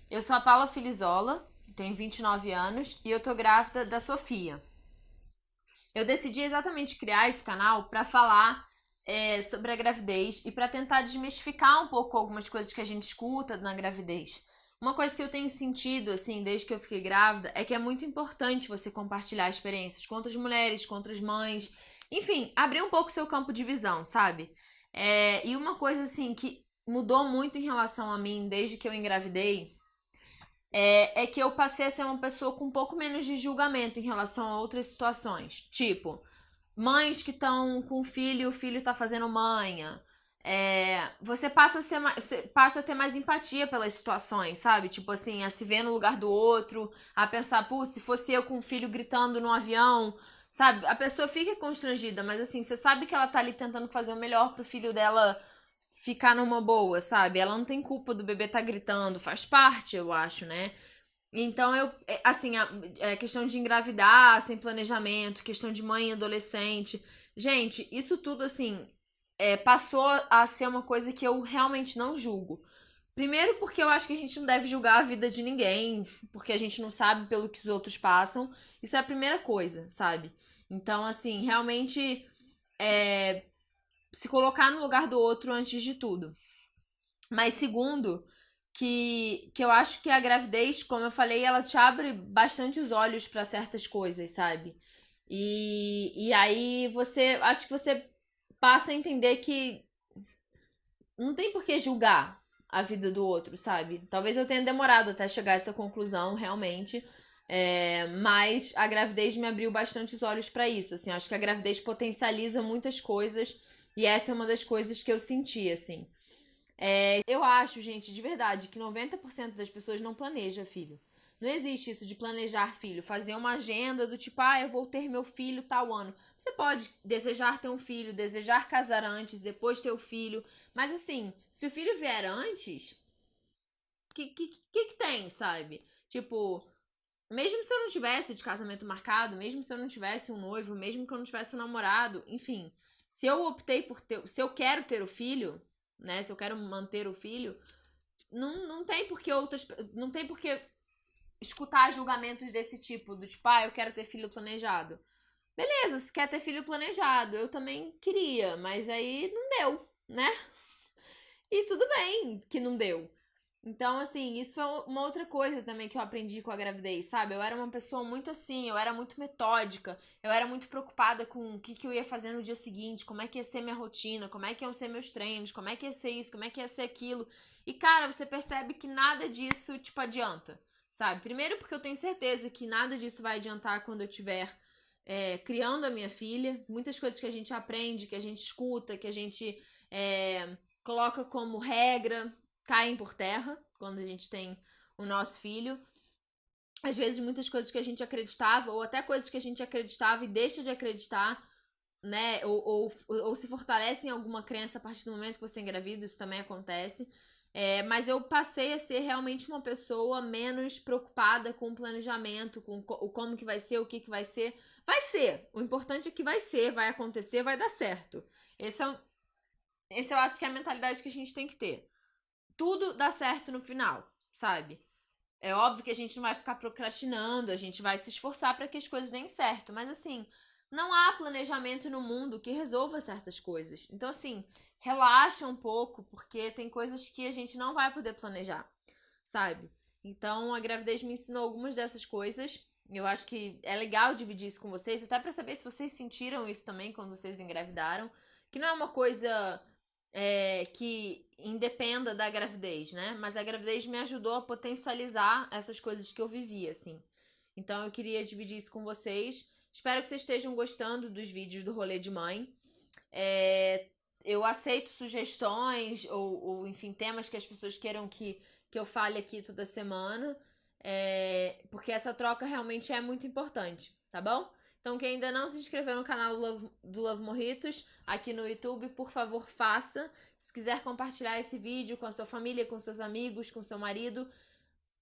Eu sou a Paula Filizola, tenho 29 anos e eu tô grávida da Sofia. Eu decidi exatamente criar esse canal pra falar sobre a gravidez e pra tentar desmistificar um pouco algumas coisas que a gente escuta na gravidez. Uma coisa que eu tenho sentido, assim, desde que eu fiquei grávida, é que é muito importante você compartilhar experiências com outras mulheres, com outras mães. Enfim, abrir um pouco seu campo de visão, sabe? E uma coisa, assim, que mudou muito em relação a mim desde que eu engravidei é que eu passei a ser uma pessoa com um pouco menos de julgamento em relação a outras situações. Tipo, mães que estão com filho e o filho tá fazendo manha. Você passa a você passa a ter mais empatia pelas situações, sabe? Tipo assim, a se ver no lugar do outro, a pensar, putz, se fosse eu com o filho gritando no avião, sabe? A pessoa fica constrangida, mas assim, você sabe que ela tá ali tentando fazer o melhor pro filho dela ficar numa boa, sabe? Ela não tem culpa do bebê tá gritando, faz parte, eu acho, né? Então assim, a questão de engravidar sem planejamento, questão de mãe e adolescente. Gente, isso tudo, assim, passou a ser uma coisa que eu realmente não julgo. Primeiro porque eu acho que a gente não deve julgar a vida de ninguém, porque a gente não sabe pelo que os outros passam. Isso é a primeira coisa, sabe? Então, assim, realmente se colocar no lugar do outro antes de tudo. Mas segundo, que eu acho que a gravidez, como eu falei, ela te abre bastante os olhos para certas coisas, sabe? E aí acho que você passa a entender que não tem por que julgar a vida do outro, sabe? Talvez eu tenha demorado até chegar a essa conclusão, realmente. Mas a gravidez me abriu bastante os olhos para isso, assim. Acho que a gravidez potencializa muitas coisas e essa é uma das coisas que eu senti, assim. Eu acho, gente, de verdade, que 90% das pessoas não planeja filho. Não existe isso de planejar filho, fazer uma agenda do tipo, eu vou ter meu filho tal ano. Você pode desejar ter um filho, desejar casar antes, depois ter o filho. Mas assim, se o filho vier antes, que tem, sabe? Tipo, mesmo se eu não tivesse de casamento marcado, mesmo se eu não tivesse um noivo, mesmo que eu não tivesse um namorado, enfim, se eu optei por ter, se eu quero ter o filho, né, se eu quero manter o filho, não tem por que não tem por que escutar julgamentos desse tipo, do tipo, eu quero ter filho planejado. Beleza, se quer ter filho planejado, eu também queria, mas aí não deu, né? E tudo bem que não deu. Então, assim, isso foi uma outra coisa também que eu aprendi com a gravidez, sabe? Eu era uma pessoa muito assim, eu era muito metódica, eu era muito preocupada com o que eu ia fazer no dia seguinte, como é que ia ser minha rotina, como é que iam ser meus treinos, como é que ia ser isso, como é que ia ser aquilo. E, cara, você percebe que nada disso, tipo, adianta, sabe? Primeiro porque eu tenho certeza que nada disso vai adiantar quando eu tiver criando a minha filha. Muitas coisas que a gente aprende, que a gente escuta, que a gente coloca como regra, caem por terra quando a gente tem o nosso filho. Às vezes, muitas coisas que a gente acreditava, ou até coisas que a gente acreditava e deixa de acreditar, né? Ou se fortalece em alguma crença a partir do momento que você é engravida, isso também acontece. Mas eu passei a ser realmente uma pessoa menos preocupada com o planejamento, com o como que vai ser, o que vai ser. Vai ser. O importante é que vai ser, vai acontecer, vai dar certo. Esse eu acho que é a mentalidade que a gente tem que ter. Tudo dá certo no final, sabe? É óbvio que a gente não vai ficar procrastinando, a gente vai se esforçar para que as coisas deem certo, mas assim, não há planejamento no mundo que resolva certas coisas. Então, assim, relaxa um pouco, porque tem coisas que a gente não vai poder planejar, sabe? Então, a gravidez me ensinou algumas dessas coisas. Eu acho que é legal dividir isso com vocês, até para saber se vocês sentiram isso também quando vocês engravidaram, que não é uma coisa que independa da gravidez, né? Mas a gravidez me ajudou a potencializar essas coisas que eu vivia, assim. Então eu queria dividir isso com vocês. Espero que vocês estejam gostando dos vídeos do rolê de mãe. É, eu aceito sugestões enfim, temas que as pessoas queiram que eu fale aqui toda semana. Porque essa troca realmente é muito importante, tá bom? Então, quem ainda não se inscreveu no canal do Love Morritos aqui no YouTube, por favor, faça. Se quiser compartilhar esse vídeo com a sua família, com seus amigos, com seu marido,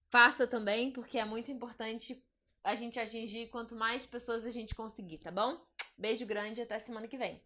faça também, porque é muito importante a gente atingir quanto mais pessoas a gente conseguir, tá bom? Beijo grande e até semana que vem.